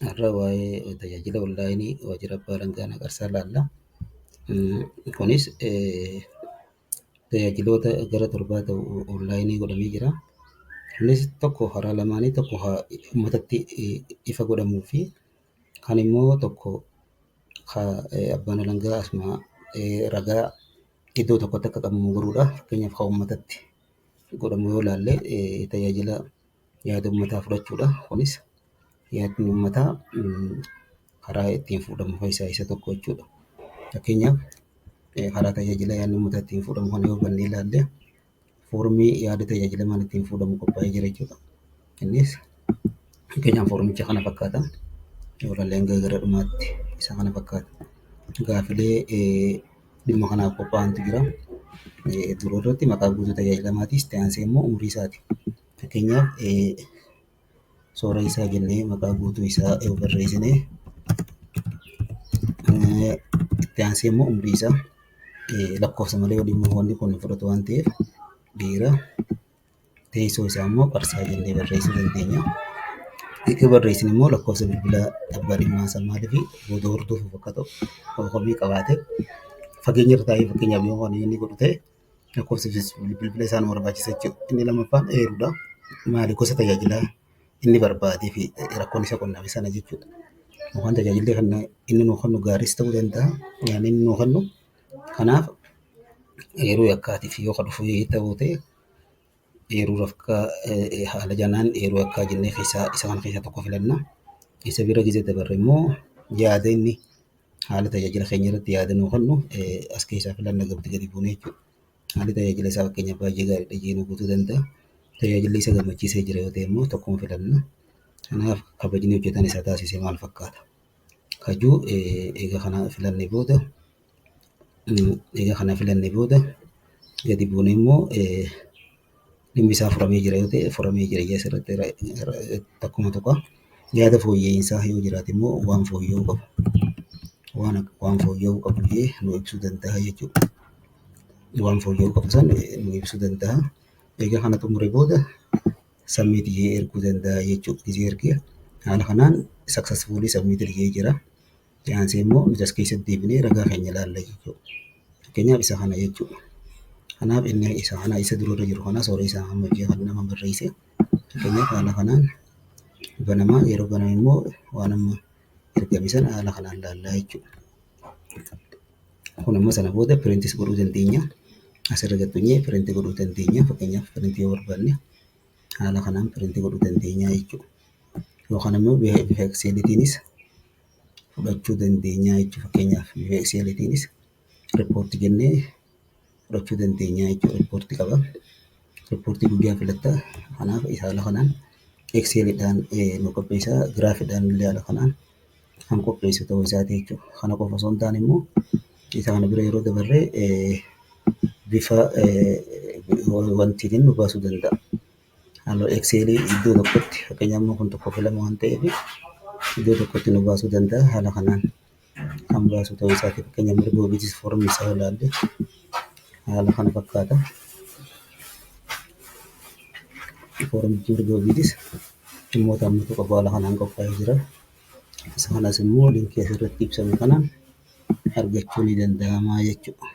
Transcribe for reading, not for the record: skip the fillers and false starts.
Har'a waa'ee tajaajila onlaayinii waajjira abbaa alangaa Naqarsaa ilaalla. Kunis tajaajiloota gara torbaa ta'u onlaayinii godhamee jira. Innis tokko karaa lamaanii tokko uummatatti ifa godhamuu fi kaan immoo tokko abbaan alangaa asuma ragaa iddoo tokkotti akka qabamu godhuudha. Fakkeenyaaf kan uummatatti godhamu yoo ilaalle tajaajila yaada uummataa fudhachuudha. Kunis yaadni uummataa karaa ittiin fuudhamu keessaa isa tokko jechuudha. Fakkeenyaaf karaa tajaajila yaadni uummataa ittiin fuudhamu kana yoo hubannee ilaalle foormii yaada tajaajila maal ittiin fuudhamu qophaa'ee jira jechuudha. Innis fakkeenyaaf foormicha kana fakkaata. Yoo ilaalle gara dhumaatti isa kana fakkaata. Gaafilee dhimma kanaaf qophaa'antu jira. Dura irratti maqaa guutuu tajaajilamaatis ta'ansee immoo umurii isaati. Fakkeenyaaf sooressa jennee maqaa guutuu isaa yoo barreessine itti aansee immoo umurii isaa lakkoofsa malee waliin wanni kun fudhatu waan ta'eef dhiira, teessoo isaa immoo Qarsaa jennee barreessuu dandeenya. Akka barreessine immoo lakkoofsa bilbilaa abbaa dhimmaa isaa maaliif booda hordofuuf akka ta'u komii qabaate fageenya irra taa'ee fakkeenyaaf yoo waan inni godhu ta'e lakkoofsa bilbila isaa nu barbaachisa jechuudha. Inni lammaffaan eeruudha. Maali gosa tajaajilaa inni barbaadee fi rakkoon isa qunname sana jechuudha. Waan tajaajilli kana inni nuu kennu gaariis ta'uu danda'a. Yaadni inni nuu kennu kanaaf eeruu yakkaatiif yoo kan dhufu ta'uu ta'e eeruu akka haala janaan eeruu akka jennee isa kana keessaa tokko filanna. Isa bira gisee dabarre immoo yaada inni haala tajaajila keenya irratti yaada nuu kennu as keessaa filanna gadi buunee jechuudha. Haalli tajaajila isaa fakkeenyaaf baay'ee gaariidha jennee guutuu danda'a. Tajaajilli isa gammachiisee jira yoo ta'e immoo tokkuma filanna. Kanaaf kabajni hojjetan isa taasise maal fakkaata? Kajuu egaa kana filannee booda gadi buunee immoo dhimmi isaa furamee jira yoo ta'e furamee jira asirratti takkuma tokko yaada fooyya'insaa yoo jiraate immoo waan fooyya'uu qabu. Waan fooyya'uu qabu nu ibsuu danda'a jechuudha. Waan fooyya'uu qabu sana nu ibsuu danda'a. Egaa kana xumuree booda submit erguu danda'a jechuudha. Gisee ergee haala kanaan successfully submit ergee jira. Aansee immoo nuti as keessatti deebinee ragaa keenya ilaalla jechuudha. Fakkeenyaaf isa kana jechuudha. Kanaaf inni isa dura jiru kana sooressa isaa amma kan nama barreesse. Fakkeenyaaf haala kanaan banamaa yeroo baname immoo waan amma ergame sana haala kanaan ilaallaa jechuudha. Kun ammoo sana booda piriintis godhuu dandeenya. Asirra gattunyee piriintii godhuu dandeenya. Fakkeenyaaf piriintii yoo barbaanne haala kanaan piriintii godhuu dandeenya jechuudha. Yookaan immoo bifa Excelitiinis fudhachuu dandeenya jechuudha. Fakkeenyaaf bifa Excelitiinis riippoortii jennee fudhachuu dandeenya jechuudha. Riippoortii qaba. Riippoortii guyyaa filatta. Kanaaf haala kanaan Excelidhaan nu qopheessaa giraafiidhaan illee haala kanaan kan qopheessu ta'uu isaati jechuudha. Kana qofa osoo hin taane immoo isa kana bira yeroo dabarree bifa wantiin nu baasuu danda'a. Halluu Excelii iddoo tokkotti fakkeenyaaf kun tokko filama waan ta'eef iddoo tokkotti nu baasuu danda'a. Haala kanaan kan baasu ta'uu isaati. Fakkeenyaaf mirga ofiitis foormii isaa ilaalle haala kana fakkaata. Foormichi mirga ofiitis dhimmoota ammatu qabu haala kanaan qophaa'ee jira. Isa kanas immoo liinkii asirratti ibsame kanaan argachuu ni danda'ama jechuudha.